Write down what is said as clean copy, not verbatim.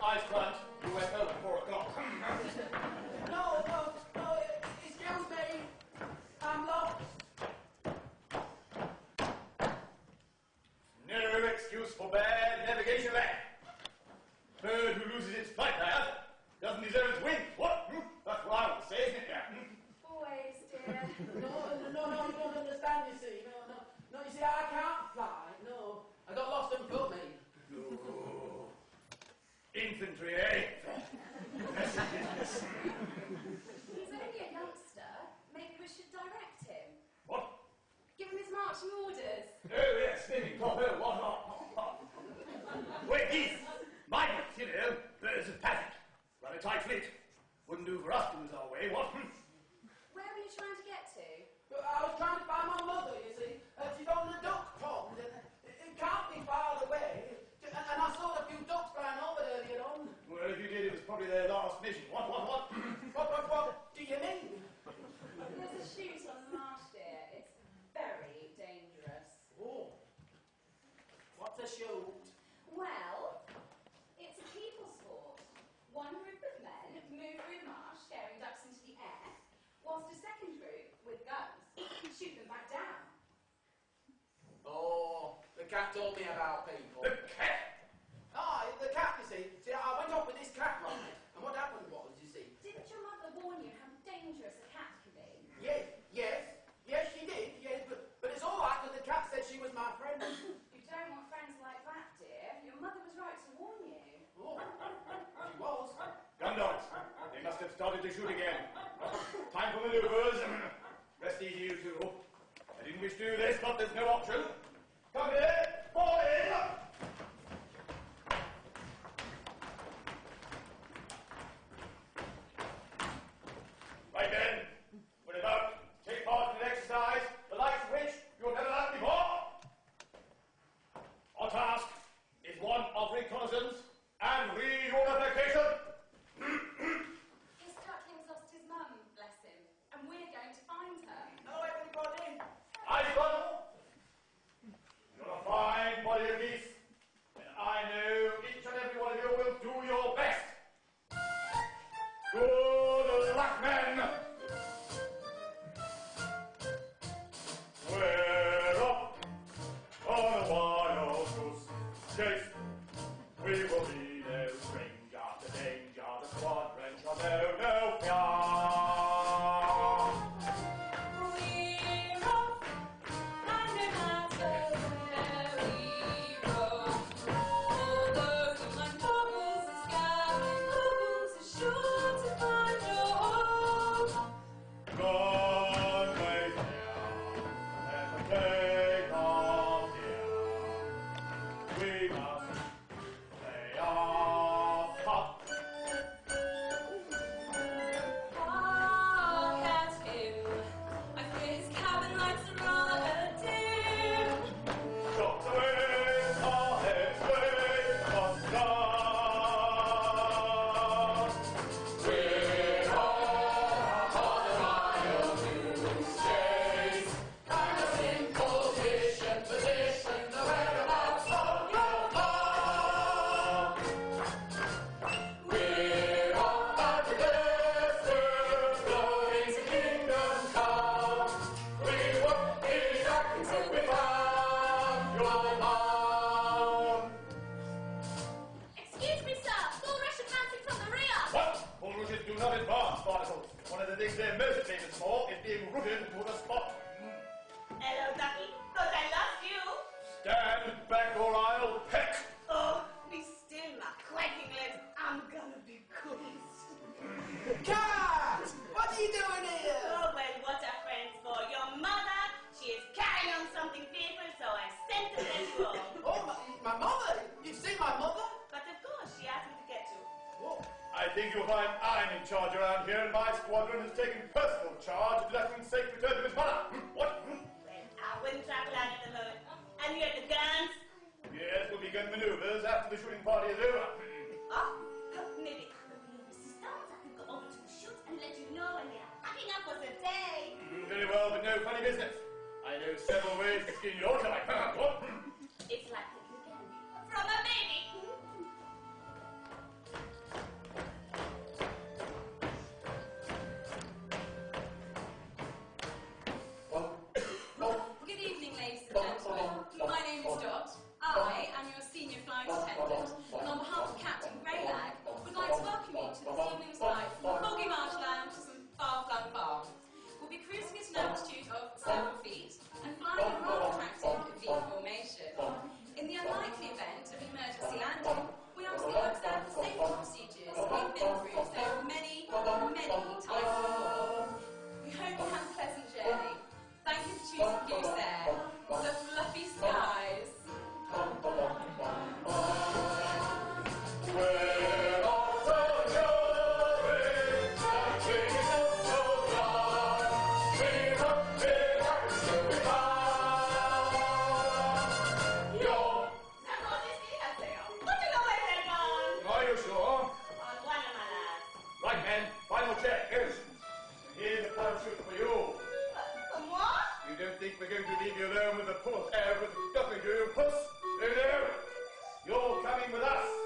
Eyes front. You went home at 4 o'clock. No, excuse me. I'm lost. No excuse for bad navigation there. Bird who loses its flight path doesn't deserve its wings. What? That's what I would say, isn't it? Yeah. Always, dear. No, you don't understand, you see. No, you see, I can't fly. No, I got lost and put me. No. Infantry, eh? He's only a youngster. Maybe we should direct him. What? Give him his marching orders. Oh, yes, spinning top hill, what not? Wait, geese! Migrants, you know, birds of passage. Run a tight fleet. Wouldn't do for us to lose our way, what? Where were you trying to get to? I was trying to find my mother, you see. She's on the duck pond. It can't be far away. And I saw a few ducks flying over earlier on. Well, if you did, it was probably their last mission. What? What do you mean? There's a shoot on the marsh, dear. It's very dangerous. Oh. What's a shoot? Well, it's a people sport. One group of men move through the marsh, scaring ducks into the air, whilst a second group, with guns, shoot them back down. Oh, the cat told me about people. The cat? Ah, the cat, you see. See, I went off with this cat ride, and what happened was, you see... Didn't your mother warn you how dangerous a cat can be? Yes, she did, yes, but it's all right, because the cat said she was my friend. You don't want friends like that, dear. Your mother was right to warn you. Oh, she was. Gun dogs. They must have started to shoot again. Time for manoeuvres. Rest easy, you two. I didn't wish to do this, but there's no option. Come here, fall in. Right then, we're about to take part in an exercise, the likes of which you have never done before. Our task is one of reconnaissance and reunification. His duckling's lost his mum, bless him, and we're going to find her. Hello, everybody. I son, you're a fine body of geese, and I know each and every one of you will do your best. Good luck, men. We're off on a wild goose chase. We will be no stranger to danger. The squadron shall know no fear. One of the things they're most famous for is being rooted to the spot. Hello, Ducky. Thought I lost you. Stand back or I'll peck. Oh, be still, my quacking lips. I'm gonna be quizzed. Cat! What are you doing here? Oh, well, what are friends for? Your mother, she is carrying on something fearful, so I sent her to let you home. Oh, my mother? You've seen my mother? But of course, she asked me to get you. Whoa. I think you'll find I'm in charge around here, and my squadron has taken personal charge of Lieutenant safe return to his mother. What? Well, I wouldn't travel out at the moment. And you had the guns? Yes, we'll begin maneuvers after the shooting party is over. Oh, maybe Mrs. Downs, I could go over to the shoot and let you know when they are packing up for the day. Very well, but no funny business. I know several ways to skin your type. What? It's like taking a candy from a baby. sure? On one of my lads. Right, men. Final check. Goes. And here's the parachute for you. Come on. You don't think we're going to leave you alone with the puss, with nothing to do, puss? No, no. You're coming with us.